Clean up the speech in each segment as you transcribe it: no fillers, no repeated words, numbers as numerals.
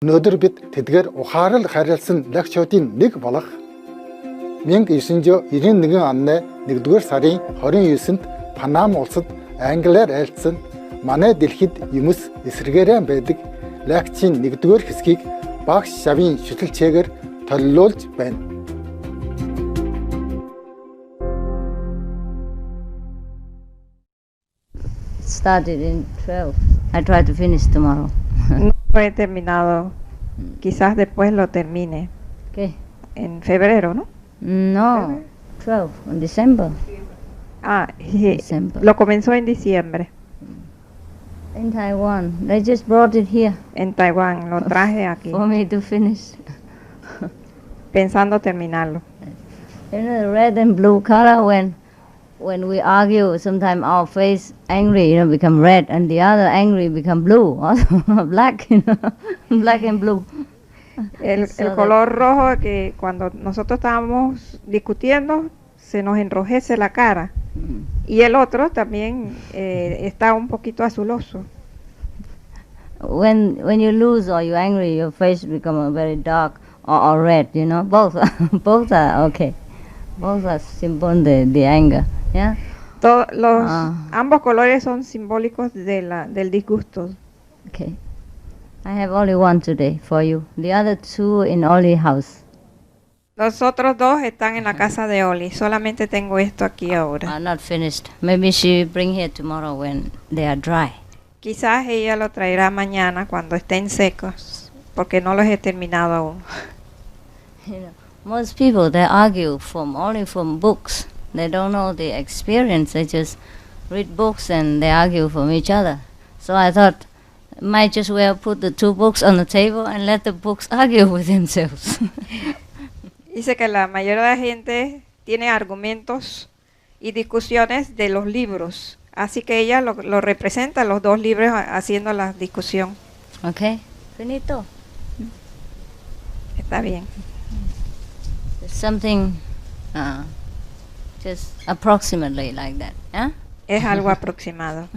Өнөөдөр бид тэдгээр ухаарал харилцсан лекцуудын нэг болох 1991 оны 1-р сарын 29-нд Панама улсад англиар айлдсан манай дэлхийд юмс эсэргээрээ байдаг лекцийн 1-р хэсгийг багш Шавийн шүтэлцээгээр төлөвлөж байна. Started in 12. I try to finish tomorrow. No he terminado. Quizás después lo termine. ¿Qué? En febrero, ¿no? No, 12, in December. Sí. December. Lo comenzó en diciembre. In Taiwan. They just brought it here En Taiwán. Lo traje aquí. for me to finish. Pensando terminarlo. You know, the red and blue color, when we argue, sometimes our face angry, become red, and the other angry become blue, also black, black and blue. El So color rojo que cuando nosotros estábamos discutiendo se nos enrojece la cara. Y el otro también está un poquito azuloso. When you lose or you're angry, your face become very dark or red, both, both are okay. Both are symbol the anger, yeah? Ambos colores son simbólicos del disgusto. Okay. I have only one today for you. The other two in Oli house. Los otros dos están en la casa de Oli. Solamente tengo esto aquí ahora. Are not finished. Maybe she bring here tomorrow when they are dry. Quizás ella lo traerá mañana cuando estén secos, porque no los he terminado aún. Most people, they argue only from books. They don't know the experience. They just read books and they argue from each other. So I thought, might just well put the two books on the table and let the books argue with themselves. Dice que la mayoría de la gente tiene argumentos y discusiones de los libros. Así que ella lo representa, los dos libros, haciendo la discusión. Okay, finito. Está bien. Something just approximately like that, yeah? Es algo aproximado.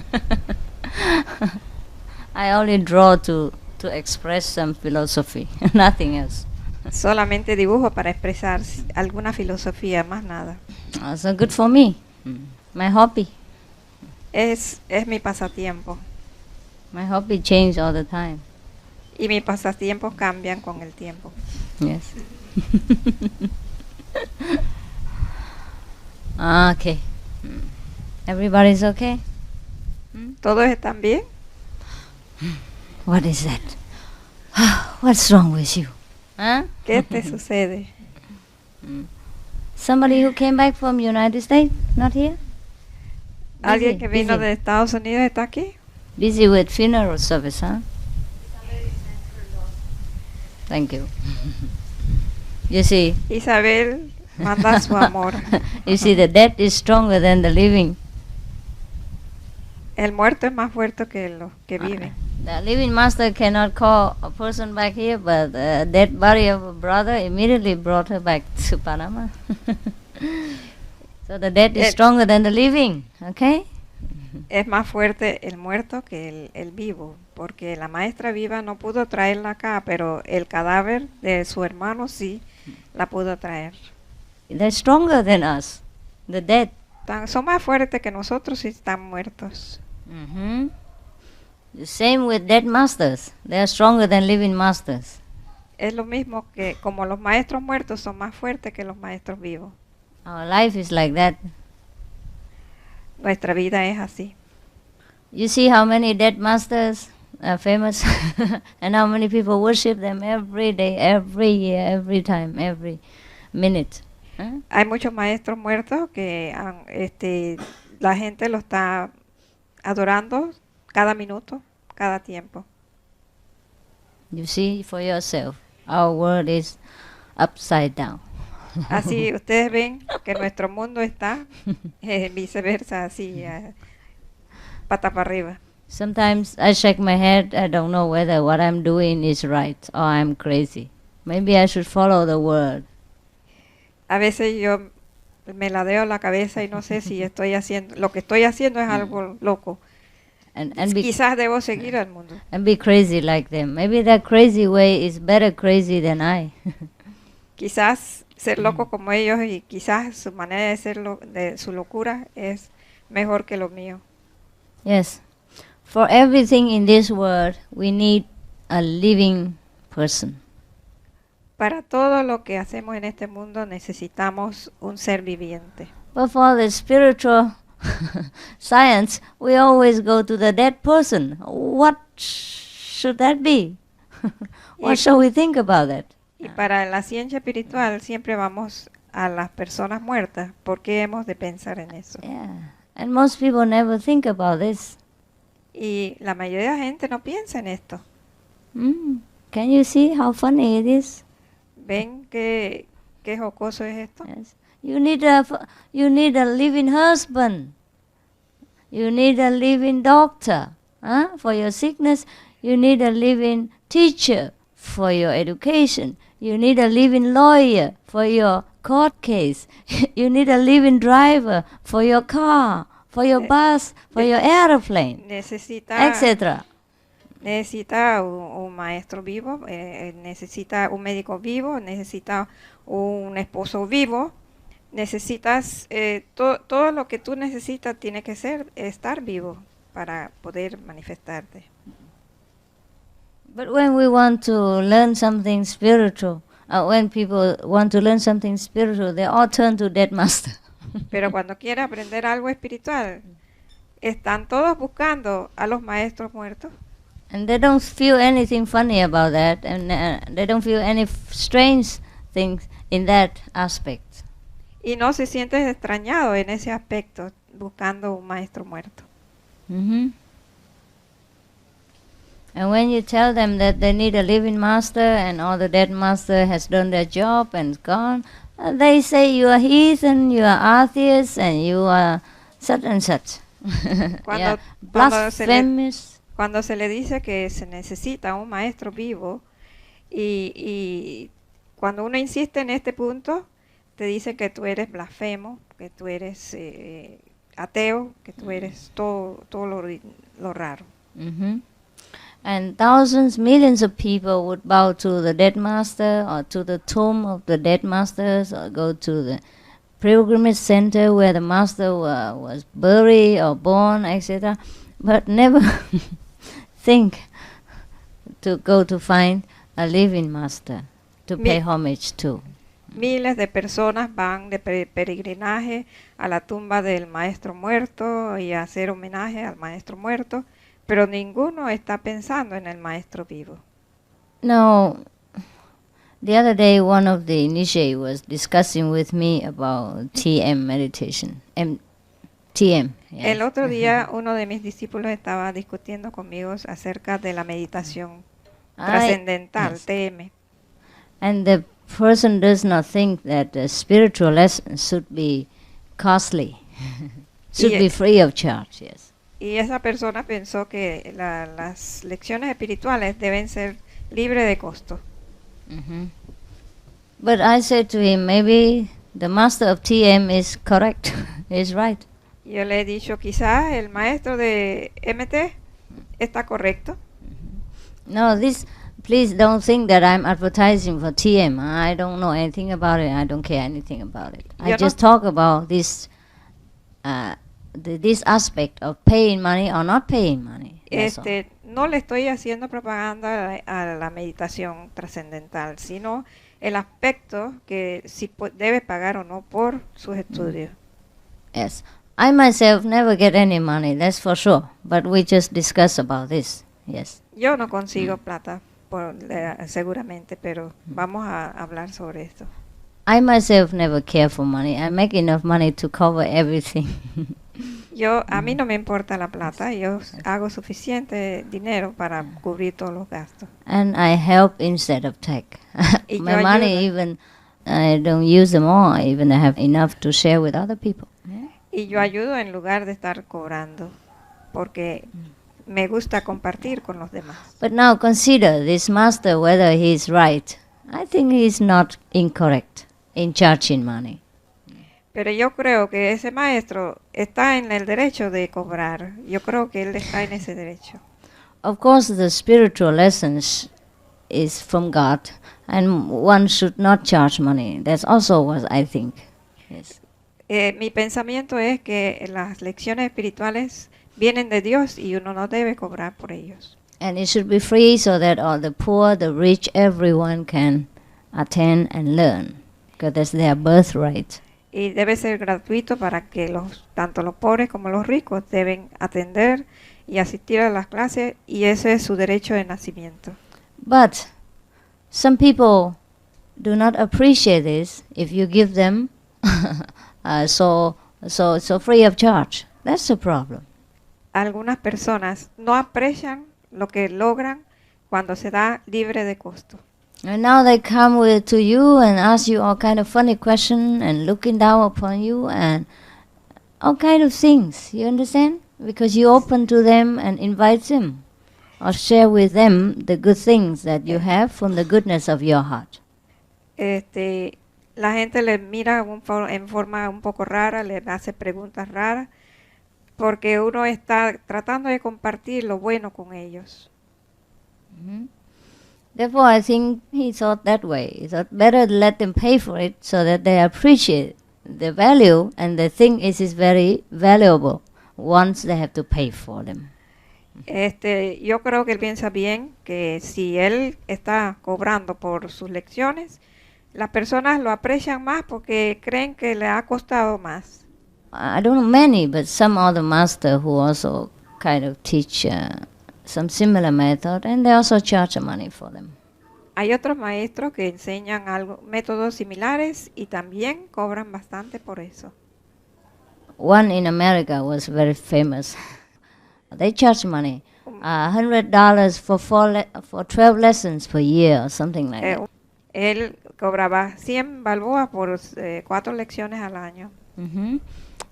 I only draw to express some philosophy, nothing else. Solamente dibujo para expresar alguna filosofía, más nada. So good for me. My hobby. Es mi pasatiempo. My hobby change all the time. Y mis pasatiempos cambian con el tiempo. Yes. Okay. Everybody's okay? ¿Todos están bien? What is that? What's wrong with you? Huh? ¿Qué te sucede? Somebody who came back from United States, not here? ¿Alguien que vino busy. de Estados Unidos está aquí? Busy with funeral service, huh? Thank you. You see, Isabel manda su amor. you see, the dead is stronger than the living. El muerto es más fuerte que los que viven. The living master cannot call a person back here, but the dead body of a brother immediately brought her back to Panama. So the dead is stronger than the living, okay? Es más fuerte el muerto que el vivo, porque la maestra viva no pudo traerla acá, pero el cadáver de su hermano sí la pudo traer. They're stronger than us, the dead. Son más fuertes que nosotros si están muertos. The same with dead masters. They are stronger than living masters. Es lo mismo que como los maestros muertos son más fuertes que los maestros vivos. Our life is like that. Nuestra vida es así. You see how many dead masters are famous and how many people worship them every day, every year, every time, every minute. Huh? Hay muchos maestros muertos que la gente lo está adorando cada minuto, cada tiempo. You see for yourself, our world is upside down. Así ustedes ven que nuestro mundo está viceversa, así, pata para arriba. Sometimes I shake my head, I don't know whether what I'm doing is right or I'm crazy. Maybe I should follow the word. A veces yo me ladeo la cabeza y no sé si lo que estoy haciendo es algo loco. and be Quizás debo seguir al mundo. and be crazy like them. Maybe that crazy way is better crazy than I. Quizás ser loco como ellos y quizás su manera de ser de su locura es mejor que lo mío. Yes. For everything in this world, we need a living person. Para todo lo que hacemos en este mundo necesitamos un ser viviente. But for the spiritual science, we always go to the dead person. What should that be? What shall we think about that? Y para la ciencia espiritual siempre vamos a las personas muertas. ¿Por qué hemos de pensar en eso? Yeah. And most people never think about this. Y la mayoría de la gente no piensa en esto. Can you see how funny it is? ¿Ven qué jocoso es esto? Yes. You need a living husband. You need a living doctor. For your sickness, you need a living teacher for your education. You need a living lawyer for your court case. You need a living driver for your car, for your bus, for your airplane, etc. Necesita un maestro vivo, necesita un médico vivo, necesita un esposo vivo. Necesitas, todo lo que tú necesitas tiene que estar vivo para poder manifestarte. But when we want to learn something spiritual, when people want to learn something spiritual, they all turn to dead master. Pero cuando quieren aprender algo espiritual, están todos buscando a los maestros muertos. And they don't feel anything funny about that, and they don't feel any strange things in that aspect. Y no se sienten extrañados en ese aspecto, buscando un maestro muerto. And when you tell them that they need a living master and all the dead master has done their job and gone, they say you are heathen, you are atheist, and you are such and such. Blasphemous. Cuando se le dice que se necesita un maestro vivo y cuando uno insiste en este punto, te dicen que tú eres blasfemo, que tú eres ateo, que tú eres todo lo raro. And thousands, millions of people would bow to the dead master or to the tomb of the dead masters or go to the pilgrimage center where the master was buried or born, etc. But never think to go to find a living master to pay homage to. Miles de personas van de peregrinaje a la tumba del maestro muerto y a hacer homenaje al maestro muerto, pero ninguno está pensando en el maestro vivo. Now, the other day one of the initiates was discussing with me about TM meditation. TM. Yes. El otro día uno de mis discípulos estaba discutiendo conmigo acerca de la meditación trascendental, yes. TM. And the person does not think that the spiritual lessons should be costly, should be free of charge, yes. Y esa persona pensó que las lecciones espirituales deben ser libres de costo. But I said to him, maybe the master of TM is correct, is right. Yo le he dicho, quizás el maestro de MT está correcto. No, please don't think that I'm advertising for TM. I don't know anything about it. I don't care anything about it. I just talk about this aspect of paying money or not paying money. No le estoy haciendo propaganda a la meditación trascendental, sino el aspecto que si debe pagar o no por sus estudios. Yes. I myself never get any money, that's for sure. But we just discuss about this. Yes. Yo no consigo plata, seguramente, pero vamos a hablar sobre esto. I myself never care for money. I make enough money to cover everything. A mí no me importa la plata. Yo hago suficiente dinero para cubrir todos los gastos. And I help instead of take. My money even, I don't use them all. Even I have enough to share with other people. Y yo ayudo en lugar de estar cobrando, porque me gusta compartir con los demás. But now consider this master, whether he's right. I think he's not incorrect in charging money. Pero yo creo que ese maestro está en el derecho de cobrar. Yo creo que él está en ese derecho. Of course, the spiritual lessons is from God, and one should not charge money. That's also what I think. Yes. Mi pensamiento es que las lecciones espirituales vienen de Dios y uno no debe cobrar por ellos. And it should be free so that all the poor, the rich, everyone can attend and learn, because that's their birthright. Y debe ser gratuito para que tanto los pobres como los ricos deben atender y asistir a las clases, y ese es su derecho de nacimiento. But some people do not appreciate this if you give them so free of charge. That's the problem. Algunas personas no aprecian lo que logran cuando se da libre de costo. And now they come to you and ask you all kind of funny questions and looking down upon you and all kind of things. You understand? Because you open to them and invite them or share with them the good things that you have from the goodness of your heart. La gente le mira en forma un poco rara, le hace preguntas raras, porque uno está tratando de compartir lo bueno con ellos. Mm-hmm. Therefore, I think he thought that way. He thought better let them pay for it so that they appreciate the value, and the thing is very valuable once they have to pay for them. Yo creo que él piensa bien que si él está cobrando por sus lecciones, las personas lo aprecian más porque creen que le ha costado más. I don't know many, but some other master who also kind of teach some similar method, and they also charge money for them. Hay otros maestros que enseñan métodos similares y también cobran bastante por eso. One in America was very famous. They charge money, $100 for 12 lessons per year or something like that. Él cobraba 100 balboas por 4 lecciones al año. Mm-hmm.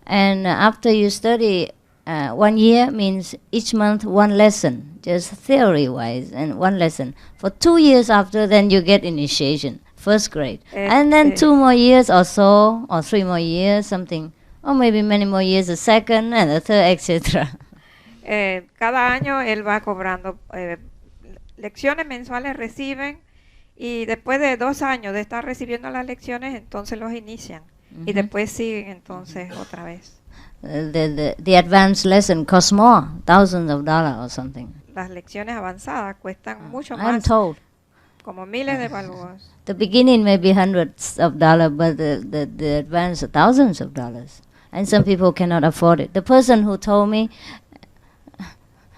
And after you study 1 year means each month one lesson, just theory-wise, and one lesson. For 2 years after, then you get initiation, first grade. And then 2 more years or so, or 3 more years, something, or maybe many more years, the second and the third, etc. Cada año él va cobrando lecciones mensuales, reciben, y después de 2 años de estar recibiendo las lecciones, entonces los inician. Y después siguen entonces otra vez. The advanced lesson costs more, thousands of dollars or something. Las lecciones avanzadas cuestan mucho I'm más, told. como miles de balboas. The beginning may be hundreds of dollars, but the advanced are thousands of dollars. And some people cannot afford it. The person who told me,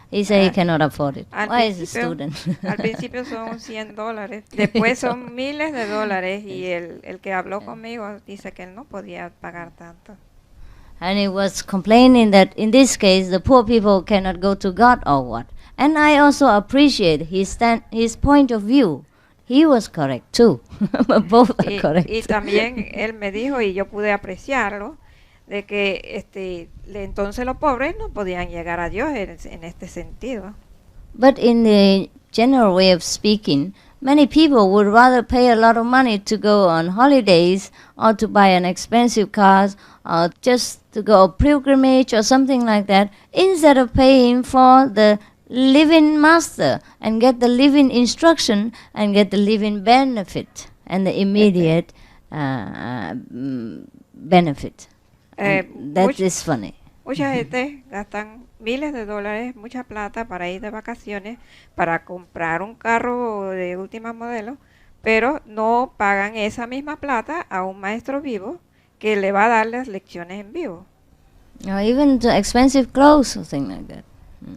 he said he cannot afford it. Why is a student? Al principio son $100, después son miles de dólares, y el que habló conmigo dice que él no podía pagar tanto. And he was complaining that in this case the poor people cannot go to God or what. And I also appreciate his point of view. He was correct too. Both are correct. Y también él me dijo, y yo pude apreciarlo, de que entonces los pobres no podían llegar a Dios en este sentido. But in the general way of speaking, many people would rather pay a lot of money to go on holidays or to buy an expensive car or just to go a pilgrimage or something like that, instead of paying for the living master and get the living instruction and get the living benefit and the immediate benefit. That is funny. Mucha gente gastan miles de dólares, mucha plata para ir de vacaciones, para comprar un carro de última modelo, pero no pagan esa misma plata a un maestro vivo que le va a dar las lecciones en vivo. Or even the expensive clothes or thing like that.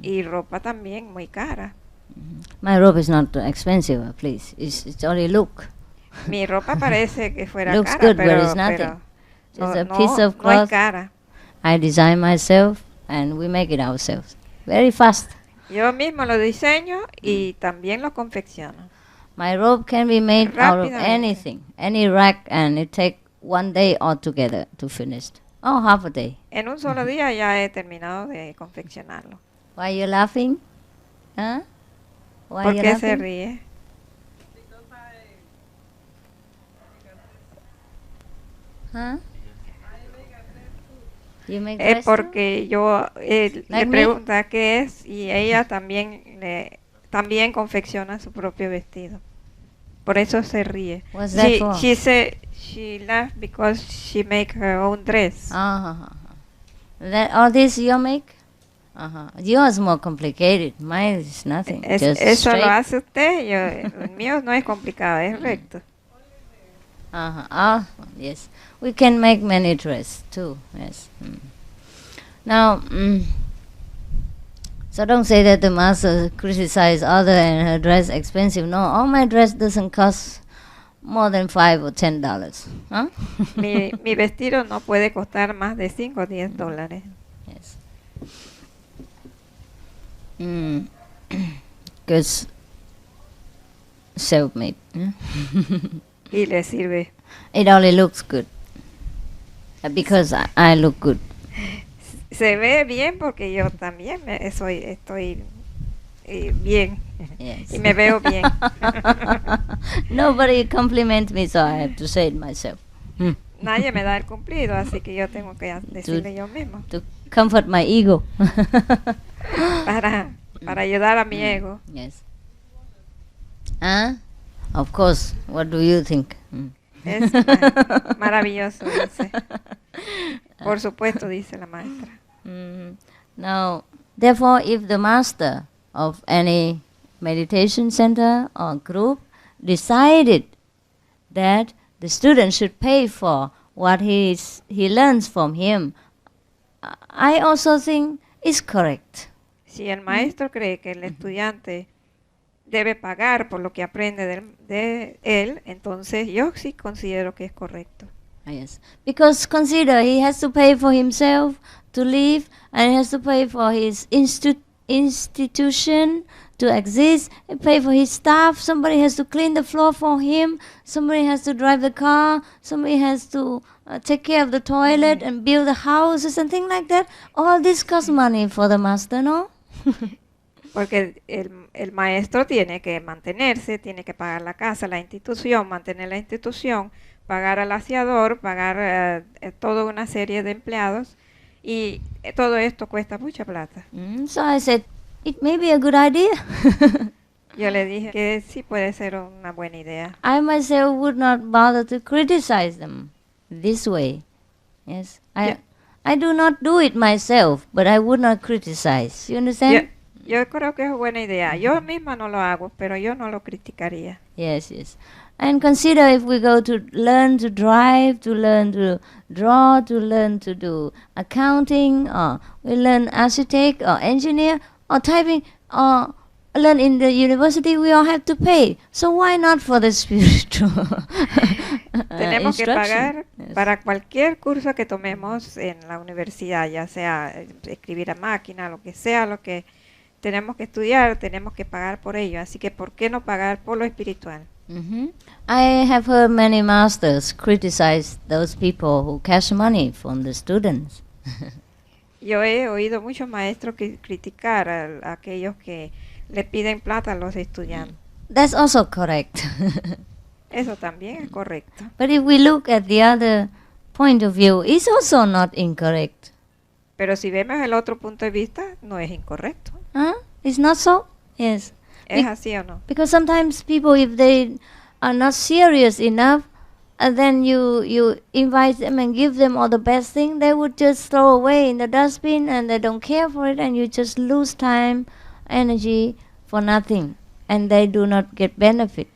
Y ropa también muy cara. My robe is not expensive, please. It's only look. Mi ropa parece que fuera Looks cara, good, but pero, it's nothing. Just a no, piece of no es cloth. cara. I design myself and we make it ourselves. Very fast. Yo mismo lo diseño y también lo confecciono. My robe can be made out of Rápidamente. anything, any rack, and it take 1 day altogether to finish. Oh, half a day. En un solo día ya he terminado de confeccionarlo. Why are you laughing? Huh? Why ¿Por you qué se laughing? ríe? Huh? You make dress too? Porque yo Like le me? pregunta qué es y ella también confecciona su propio vestido. Por eso se ríe. What's that for? She said she laughed because she make her own dress. All this you make? Yours more complicated. Mine is nothing. Just Eso straight. lo hace usted. El mío no es complicado, es recto. Yes. We can make many dresses too. Yes. Now, so don't say that the master criticize other and her dress expensive. No, all my dress doesn't cost more than $5 or $10. Huh? Mi vestido no puede costar más de $5 o $10. Yes. Because self-made. Y le sirve. It only looks good. Because I look good. Se ve bien porque yo también estoy bien. Yes. Y me veo bien. Nobody compliments me, so I have to say it myself. Nadie me da el cumplido, así que yo tengo que decirle yo mismo. To comfort my ego. Para ayudar a mi ego. Yes. Of course. What do you think? Es maravilloso, dice. Por supuesto, dice la maestra. Now, therefore, if the master of any meditation center or group decided that the student should pay for what he learns from him, I also think it's correct. Si el maestro cree que el estudiante debe pagar por lo que aprende de él, entonces yo sí considero que es correcto. Yes, because consider he has to pay for himself to live, and he has to pay for his institution to exist, and pay for his staff. Somebody has to clean the floor for him, somebody has to drive the car, somebody has to take care of the toilet and build the houses and things like that. All this costs money for the master, no? Porque el maestro tiene que mantenerse, tiene que pagar la casa, la institución, mantener la institución, pagar al aseador, pagar toda una serie de empleados, y todo esto cuesta mucha plata. So I said, it may be a good idea. Yo le dije que sí puede ser una buena idea. I myself would not bother to criticize them this way. Yes, I do not do it myself, but I would not criticize. You understand? Yo creo que es buena idea. Yo misma no lo hago, pero yo no lo criticaría. Yes, yes. And consider if we go to learn to drive, to learn to draw, to learn to do accounting, or we learn architect or engineer or typing, or learn in the university, we all have to pay. So why not for the spiritual Tenemos que pagar Yes. para cualquier curso que tomemos en la universidad, ya sea escribir a máquina, lo que sea, lo que tenemos que estudiar, tenemos que pagar por ello. Así que, ¿por qué no pagar por lo espiritual? I have heard many masters criticize those people who cash money from the students. Yo he oído muchos maestros criticar a aquellos que le piden plata a los estudiantes. That's also correct. Eso también es correcto. But if we look at the other point of view, it's also not incorrect. Pero si vemos el otro punto de vista, no es incorrecto. It's not so? Yes. ¿Es así o no? Because sometimes people, if they are not serious enough, then you invite them and give them all the best thing, they would just throw away in the dustbin and they don't care for it, and you just lose time, energy for nothing, and they do not get benefit.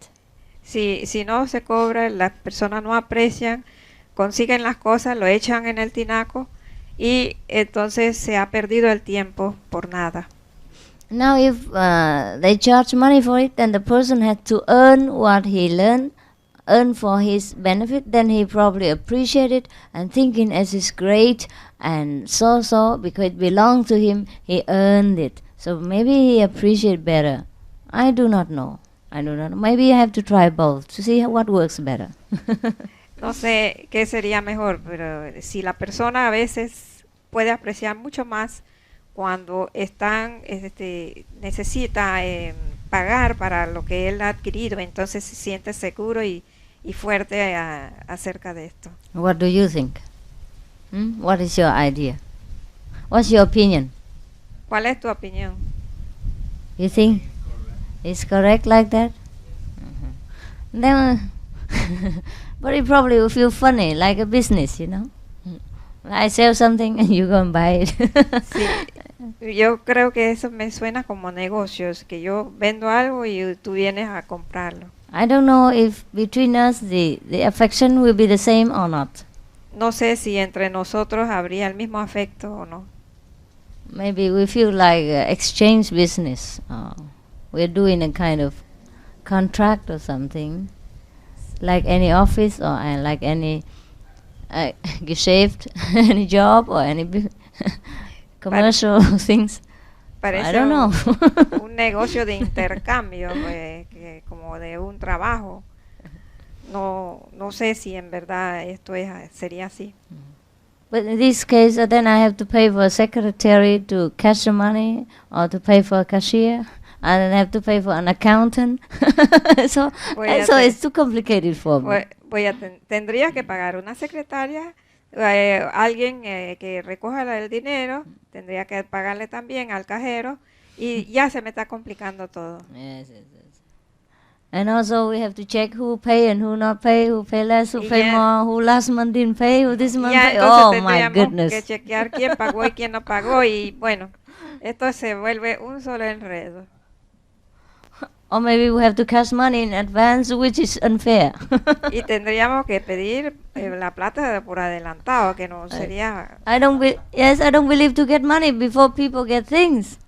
Si no se cobra, las personas no aprecian, consiguen las cosas, lo echan en el tinaco y entonces se ha perdido el tiempo por nada. Now if they charge money for it, then the person had to earn what he learned, earn for his benefit, then he probably appreciate it and thinking as is great, and so because it belonged to him, he earned it. So maybe he appreciate better. I do not know. Maybe I have to try both to see what works better. No sé qué sería mejor, pero si la persona a veces puede apreciar mucho más cuando necesita pagar para lo que él ha adquirido, entonces se siente seguro y fuerte acerca de esto. What do you think? What is your idea? What's your opinion? ¿Cuál es tu opinión? You think it's correct like that? Then, but it probably will feel funny, like a business, you know. I sell something and you go and buy it. Sí, yo creo que eso me suena como negocios, que yo vendo algo y tú vienes a comprarlo. I don't know if between us the affection will be the same or not. No sé si entre nosotros habría el mismo afecto o no. Maybe we feel like exchange business. We're doing a kind of contract or something, like any office or like any Geschäft, any job or any commercial things. Parece I don't know. un negocio de intercambio, que como de un trabajo. No sé si en verdad esto sería así. But in this case, then I have to pay for a secretary to cash the money, or to pay for a cashier, and then I have to pay for an accountant. so it's too complicated for me. Tendría que pagar una secretaria, alguien que recoja el dinero, tendría que pagarle también al cajero, y ya se me está complicando todo. Yes. And also we have to check who pay and who not pay, who pay less, who pay more, who last month didn't pay, who this month pay. Oh my goodness. Que chequear quién pagó y quién no pagó, y bueno, esto se vuelve un solo enredo. Or maybe we have to cash money in advance, which is unfair. Y tendríamos que pedir la plata por adelantado, que no sería... I don't believe to get money before people get things.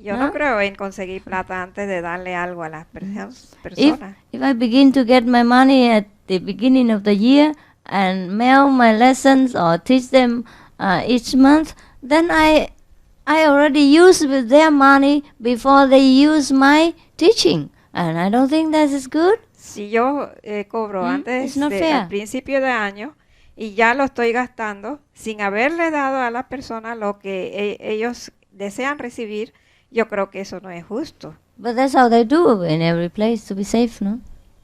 Yo no creo en conseguir plata antes de darle algo a las personas. If I begin to get my money at the beginning of the year and mail my lessons or teach them each month, then I already use their money before they use my teaching, and I don't think that is good. Si yo cobro antes al principio de año y ya lo estoy gastando sin haberle dado a las personas lo que ellos desean recibir, yo creo que eso no es justo. But that's how they do in every place to be safe, no?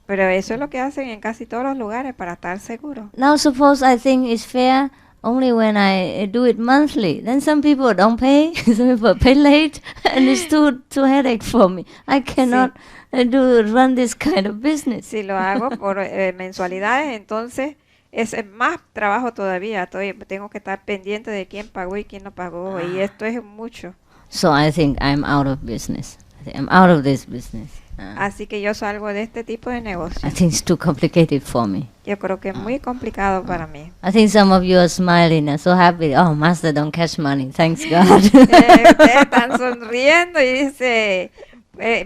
Pero eso es lo que hacen en casi todos los lugares para estar seguros. Now suppose I think it's fair only when I do it monthly. Then some people don't pay, some people pay late, and it's too headache for me. I cannot run this kind of business. Si lo hago por mensualidades, entonces es más trabajo todavía. Tengo que estar pendiente de quién pagó y quién no pagó, y esto es mucho. So I think I'm out of business. I'm out of this business. Así que yo salgo de este tipo de negocio. I think it's too complicated for me. Yo creo que es muy complicado para mí. I think some of you are smiling and so happy. Oh, Master don't cash money. Thanks God. Ustedes están sonriendo y dice,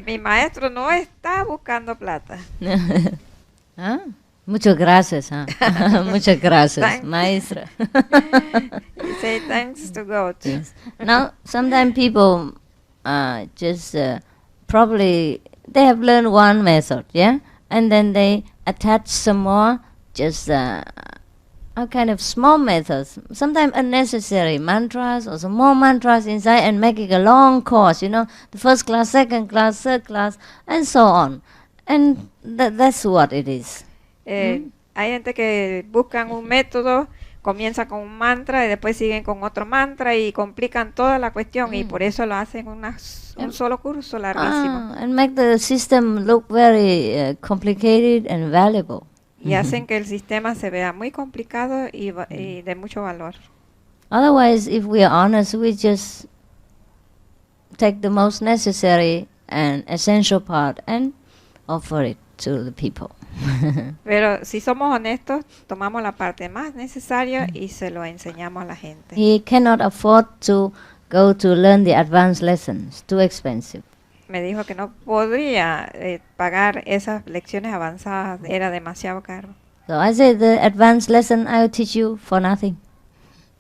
mi maestro no está buscando plata. Muchas gracias. Muchas gracias, maestra. You say thanks to God. Yes. Now, sometimes people just probably they have learned one method, yeah, and then they attach some more, just a kind of small methods, sometimes unnecessary mantras or some more mantras inside, and make it a long course, you know, the first class, second class, third class, and so on, and that's what it is. Hay gente que buscan un método, comienza con un mantra y después siguen con otro mantra y complican toda la cuestión, y por eso lo hacen un solo curso larguísimo. And make the system look very complicated and valuable. Y hacen que el sistema se vea muy complicado y de mucho valor. Otherwise, if we are honest, we just take the most necessary and essential part and offer it to the people. Pero si somos honestos, tomamos la parte más necesaria y se lo enseñamos a la gente. He cannot afford to go to learn the advanced lessons, too expensive. Me dijo que no podría pagar esas lecciones avanzadas, era demasiado caro. So I said, the advanced lesson I will teach you for nothing.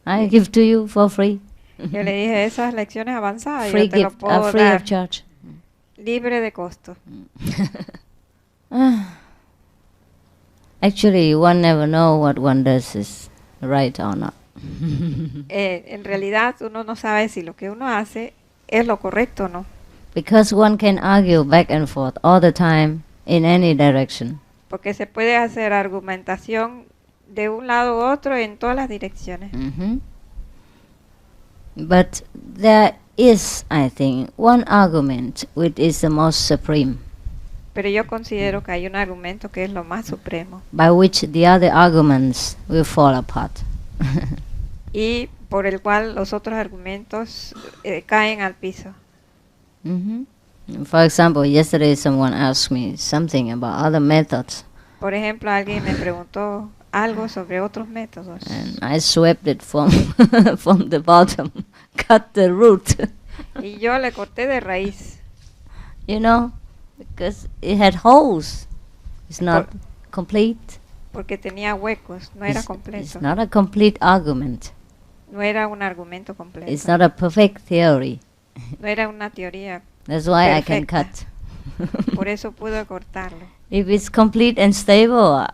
I give to you for free. Yo le dije, esas lecciones avanzadas Free yo te lo gift, puedo free dar of charge. libre de costo. Actually, one never know what one does is right or not. En realidad uno no sabe si lo que uno hace es lo correcto o no. Because one can argue back and forth all the time in any direction. Porque se puede hacer argumentación de un lado a otro en todas las direcciones. But there is, I think, one argument which is the most supreme, Pero yo considero que hay un argumento que es lo más supremo by which the other arguments will fall apart. y por el cual los otros argumentos caen al piso. For example, yesterday someone asked me something about other methods, Por ejemplo, alguien me preguntó algo sobre otros métodos and I swept it from from the bottom, cut the root, y yo le corté de raíz you know, because it had holes. It's not complete. porque tenía huecos, no era It's completo, not a complete argument. no era un argumento completo, It's not a perfect theory. no era una teoría, That's why I can perfecta. cut. Por eso pude cortarlo. If it's complete and stable,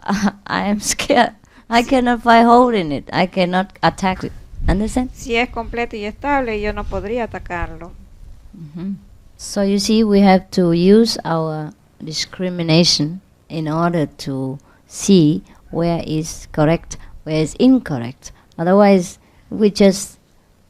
I am scared. I cannot find hole in it. I cannot attack it. Understand? Si es completo y estable, yo no podría atacarlo. So you see, we have to use our discrimination in order to see where is correct, where is incorrect. Otherwise, we just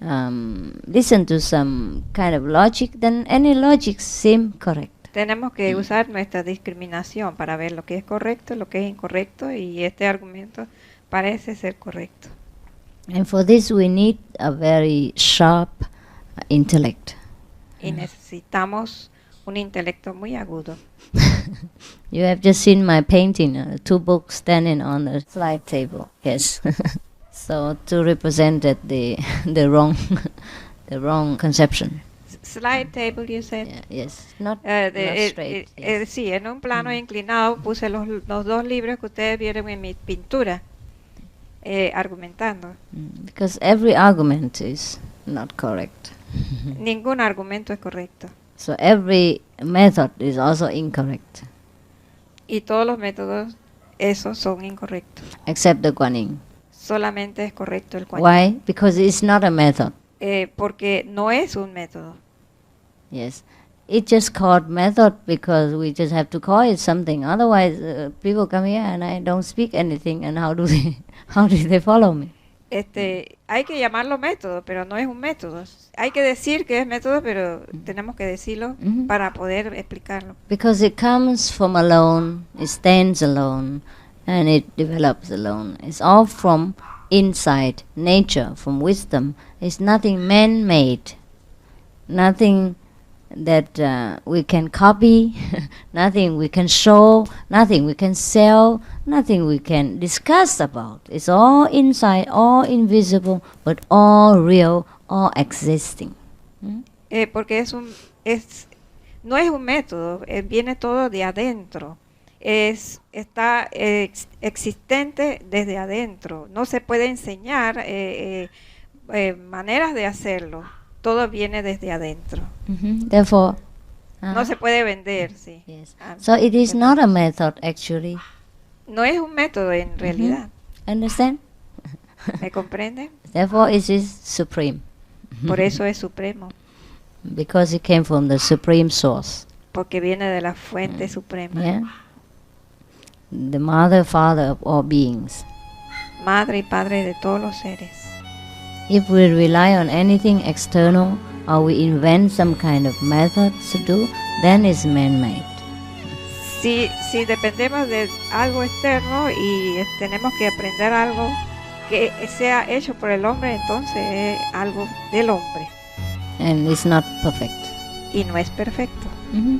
listen to some kind of logic, then any logic seem correct. Tenemos que usar nuestra discriminación para ver lo que es correcto, lo que es incorrecto, y este argumento parece ser correcto. And for this, we need a very sharp intellect. Y necesitamos un intelecto muy agudo. You have just seen my painting, 2 books standing on the slide table. Yes. So to represent that the wrong the wrong conception. Slide table, you said. Yeah, yes, not, Eh, not straight. Yes. Sí, en un plano inclinado puse los 2 libros que ustedes vieron en mi pintura, argumentando. Because every argument is not correct. Ningún argumento es correcto. So every method is also incorrect, Y todos los métodos, esos son incorrectos. except the Guanyin. Solamente es correcto el cual. Why? Because it's not a method. Porque no es un método. Yes. It just called method because we just have to call it something. Otherwise, people come here and I don't speak anything, and how do they follow me? Hay que llamarlo método, pero no es un método. Hay que decir que es método, pero tenemos que decirlo para poder explicarlo. Because it comes from alone, it stands alone, and it develops alone. It's all from inside nature, from wisdom. It's nothing man-made, nothing that we can copy, nothing we can show, nothing we can sell, nothing we can discuss about. It's all inside, all invisible, but all real, all existing. Porque no es un método, viene todo de adentro. Está existente desde adentro. No se puede enseñar maneras de hacerlo. Todo viene desde adentro. Therefore, No se puede vender, sí. yes. So it is not a method actually. No es un método en realidad. Understand? ¿Me comprende? Therefore it is supreme. Por eso es supremo. Because it came from the supreme source. Porque viene de la fuente suprema. Yeah? The mother, father of all beings. Madre y padre de todos los seres. If we rely on anything external or we invent some kind of method to do, then it's man-made. Si dependemos de algo externo y tenemos que aprender algo que sea hecho por el hombre, entonces es algo del hombre And it's not perfect. y no es perfecto. Mhm.